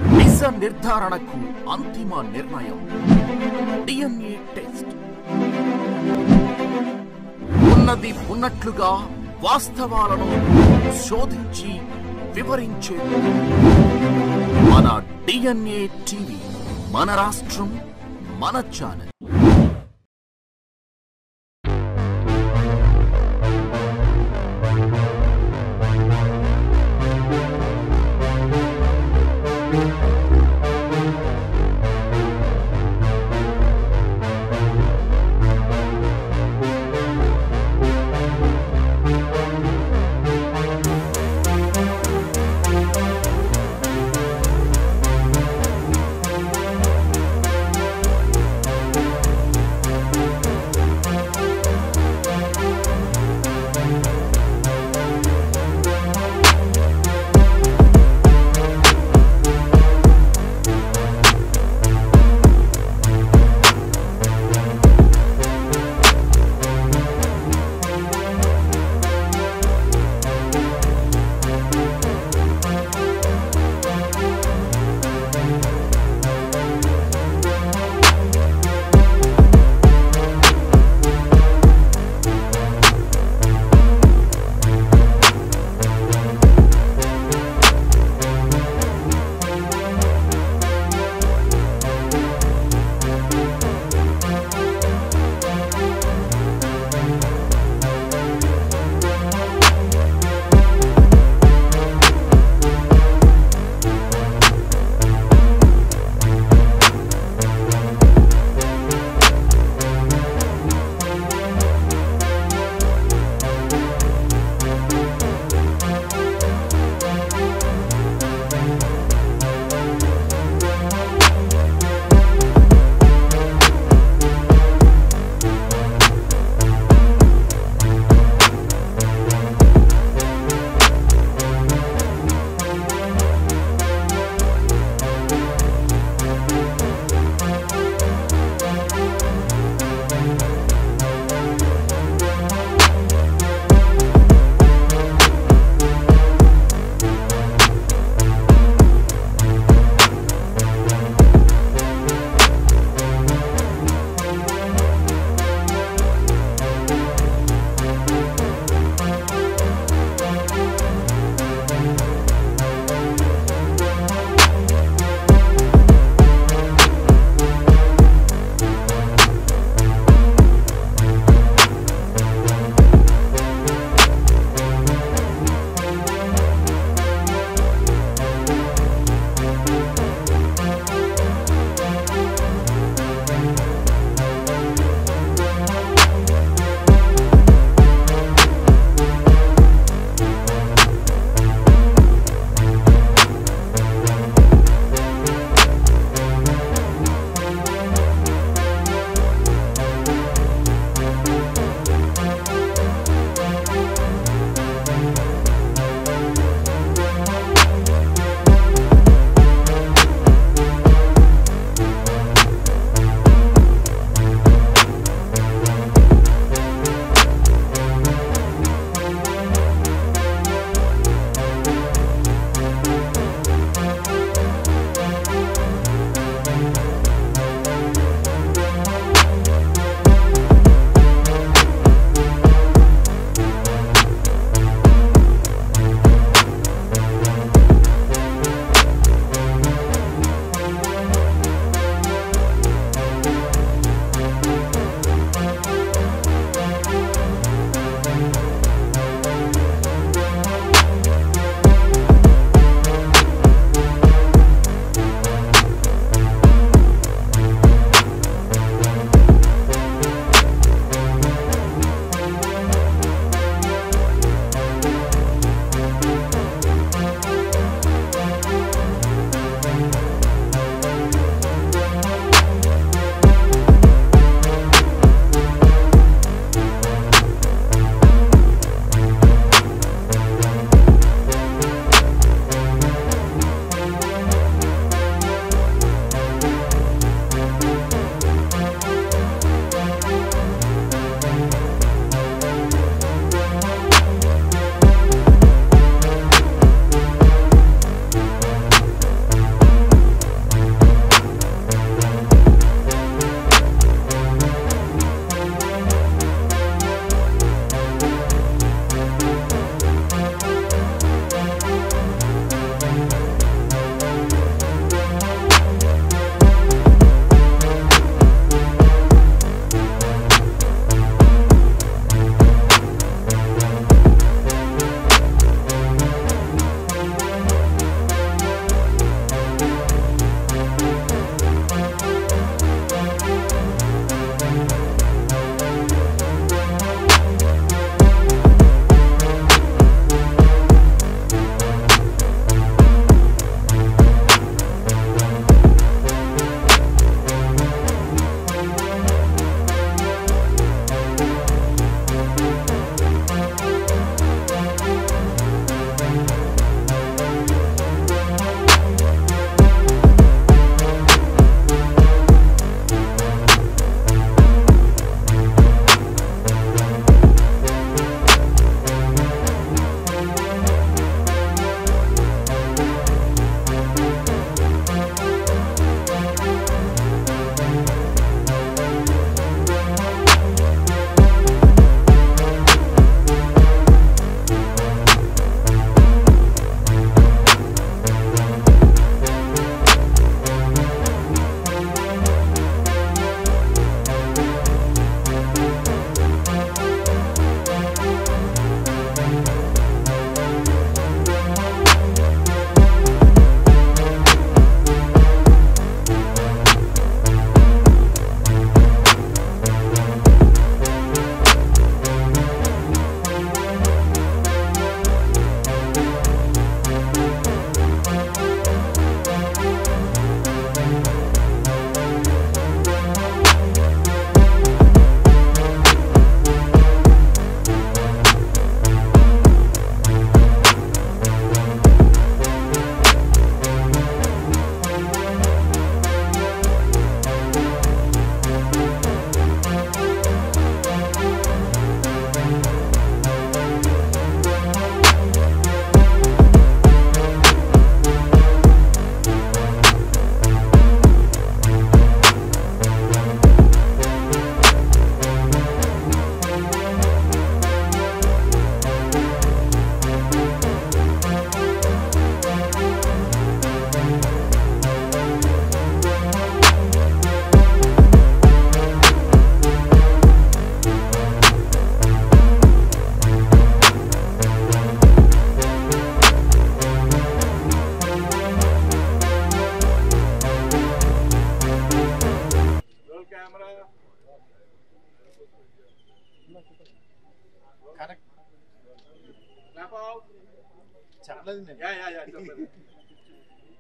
నిజ నిర్ధారణకు అంతిమ నిర్ణయం డిఎన్ఏ టెస్ట్. ఉన్నది ఉన్నట్లుగా వాస్తవాలను శోధించి వివరించే మన డిఎన్ఏ టీవీ, మన రాష్ట్రం, మన channel.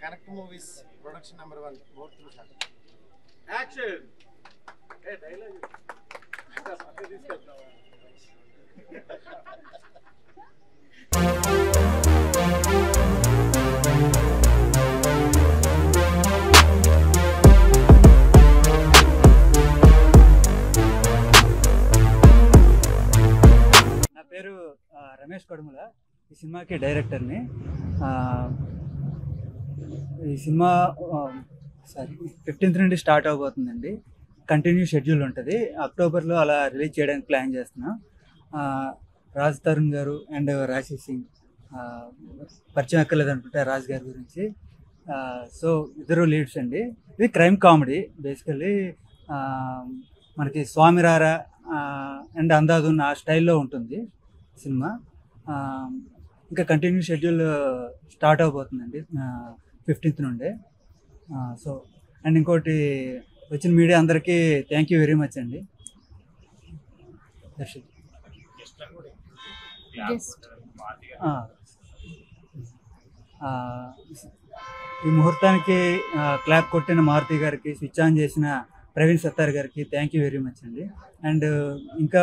Connect movies production number 1 go through shot action dialogue తీసుకెళ్తావా నా పేరు రమేష్ కడుముల. ఈ సినిమాకి డైరెక్టర్ని. ఈ సినిమా 15th నుండి స్టార్ట్ అవబోతుందండి. కంటిన్యూ షెడ్యూల్ ఉంటుంది. అక్టోబర్లో అలా రిలీజ్ చేయడానికి ప్లాన్ చేస్తున్నాం. రాజ్ తరుణ్ గారు అండ్ రాశి సింగ్ పరిచయం ఎక్కర్లేదు అనుకుంటే రాజ్ గారి గురించి. సో ఇద్దరు లీడ్స్ అండి. ఇది క్రైమ్ కామెడీ బేసికల్లీ. మనకి స్వామిరారా అండ్ అందాదున్ ఆ స్టైల్లో ఉంటుంది సినిమా. ఇంకా కంటిన్యూ షెడ్యూల్ స్టార్ట్ అవబోతుందండి 15th నుండే. సో అండ్ ఇంకోటి వచ్చిన మీడియా అందరికీ థ్యాంక్ యూ వెరీ మచ్ అండి. ఈ ముహూర్తానికి క్లాప్ కొట్టిన మారుతి గారికి, స్విచ్ ఆన్ చేసిన ప్రవీణ్ సత్తార్ గారికి థ్యాంక్ యూ వెరీ మచ్ అండి. అండ్ ఇంకా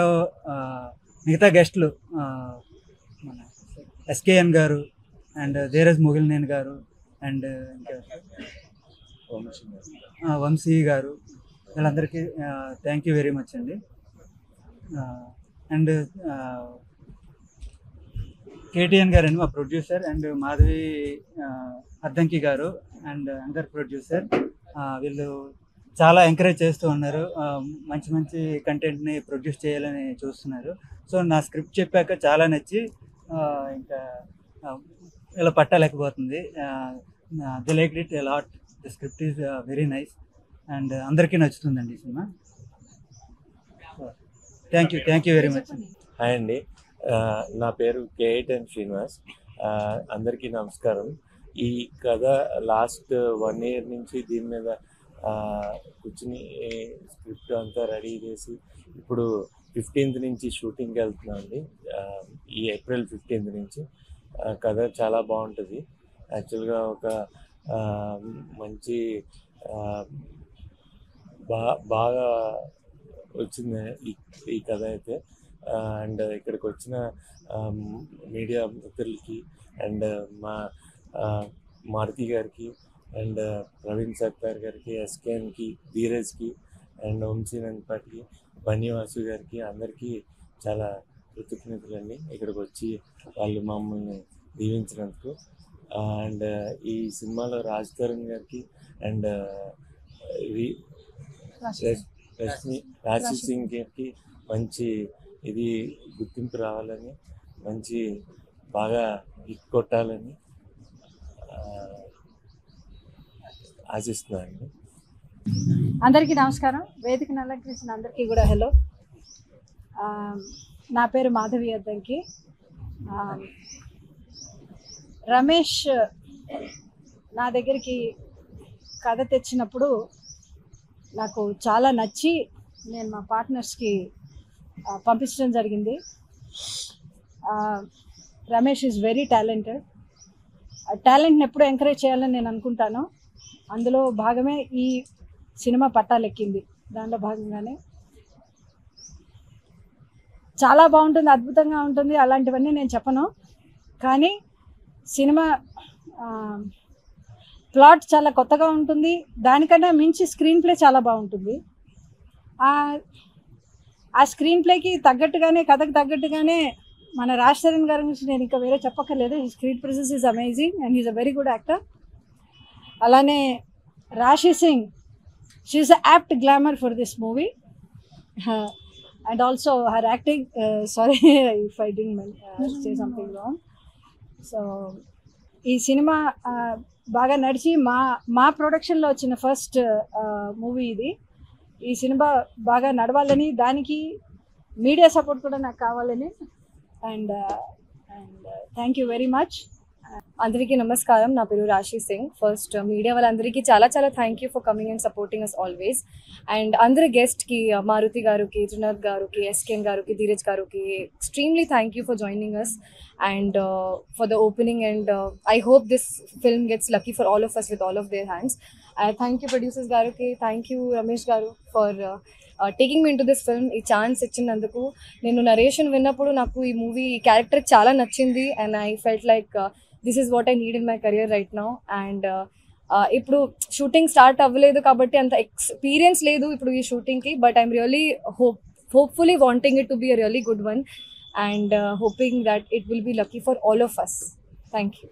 మిగతా గెస్ట్లు మన ఎస్కేఎన్ గారు అండ్ ధీరజ్ మొగిలినేని గారు అండ్ ఇంకా వంశీ గారు, వీళ్ళందరికీ థ్యాంక్ యూ వెరీ మచ్ అండి. అండ్ కేటీఎన్ గారు అండి మా ప్రొడ్యూసర్, అండ్ మాధవి అద్దంకి గారు అండ్ అందర్ ప్రొడ్యూసర్. వీళ్ళు చాలా ఎంకరేజ్ చేస్తూ ఉన్నారు. మంచి మంచి కంటెంట్ని ప్రొడ్యూస్ చేయాలని చూస్తున్నారు. సో నా స్క్రిప్ట్ చెప్పాక చాలా నచ్చి ఇంకా ఇలా పట్టలేకపోతుంది. They like it a lot. The script is very nice and అందరికీ నచ్చుతుందండి ఈ సినిమా. Thank you very much. Hi అండి, నా పేరు కేఎన్ శ్రీనివాస్. అందరికీ నమస్కారం. ఈ కథ లాస్ట్ 1 year నుంచి దీని మీద కూర్చుని స్క్రిప్ట్ అంతా రెడీ చేసి ఇప్పుడు 15th నుంచి షూటింగ్కి వెళ్తున్నాం అండి. ఈ ఏప్రిల్ 15th నుంచి. కథ చాలా బాగుంటుంది. యాక్చువల్గా ఒక మంచి బాగా వచ్చింది ఈ కథ అయితే. అండ్ ఇక్కడికి వచ్చిన మీడియా మిత్రులకి అండ్ మా మారుతి గారికి అండ్ ప్రవీణ్ సత్తార్ గారికి, ఎస్కేఎన్కి, ధీరజ్కి అండ్ వంశీనందపాటికి, బన్నివాసు గారికి అందరికీ చాలా కృతజ్ఞతలండి ఇక్కడికి వచ్చి వాళ్ళు మమ్మల్ని దీవించినందుకు. అండ్ ఈ సినిమాలో రాజ్ తరుణ్ గారికి అండ్ రాశి సింగ్ గారికి మంచి ఇది గుర్తింపు రావాలని, మంచి బాగా హిట్ కొట్టాలని ఆశిస్తున్నానండి. అందరికీ నమస్కారం. వేదికను అలంకరించిన అందరికీ కూడా హలో. నా పేరు మాధవి అద్దంకి. రమేష్ నా దగ్గరికి కథ తెచ్చినప్పుడు నాకు చాలా నచ్చి నేను మా పార్ట్నర్స్కి పంపించడం జరిగింది. Ramesh is very talented. టాలెంట్ని ఎప్పుడూ ఎంకరేజ్ చేయాలని నేను అనుకుంటాను. అందులో భాగమే ఈ సినిమా పట్టాలెక్కింది. దాంట్లో భాగంగానే చాలా బాగుంటుంది, అద్భుతంగా ఉంటుంది. అలాంటివన్నీ నేను చెప్పను, కానీ సినిమా ప్లాట్ చాలా కొత్తగా ఉంటుంది. దానికన్నా మించి స్క్రీన్ ప్లే చాలా బాగుంటుంది. ఆ స్క్రీన్ ప్లేకి తగ్గట్టుగానే, కథకు తగ్గట్టుగానే మన రాజ్ తరుణ్ గారి గురించి నేను ఇంకా వేరే చెప్పక్కర్లేదు. ఈ screen presence is amazing and is a very good actor. అలానే రాశి Singh, she is a apt glamour for this movie. And also her acting, sorry if I didn't say something wrong. So ఈ సినిమా బాగా నడిచి మా ప్రొడక్షన్లో వచ్చిన first movie ఇది. ఈ సినిమా బాగా నడవాలని, దానికి మీడియా సపోర్ట్ కూడా నాకు కావాలని. And thank you very much. అందరికీ నమస్కారం. నా పేరు రాశి సింగ్. ఫస్ట్ మీడియా వాళ్ళందరికీ చాలా చాలా thank you for coming and supporting us always. And అందరి గెస్ట్కి, మారుతి గారికి, త్రినాథ్ గారికి, ఎస్కేఎన్ గారికి, ధీరజ్ గారికి extremely thank you for joining us. and for the opening, and I hope this film gets lucky for all of us with all of their hands. Thank you producers garu ki, thank you Ramesh garu for taking me into this film. ఈ chance ఇచ్చినందుకు. నేను narration విన్నప్పుడు నాకు ఈ movie character చాలా నచ్చింది, and I felt like this is what I need in my career right now. And ఇప్పుడు shooting start అవ్వలేదు కాబట్టి అంత ఎక్స్పీరియన్స్ లేదు ఇప్పుడు ఈ షూటింగ్కి, but I'm really hopefully wanting it to be a really good one, and hoping that it will be lucky for all of us. Thank you.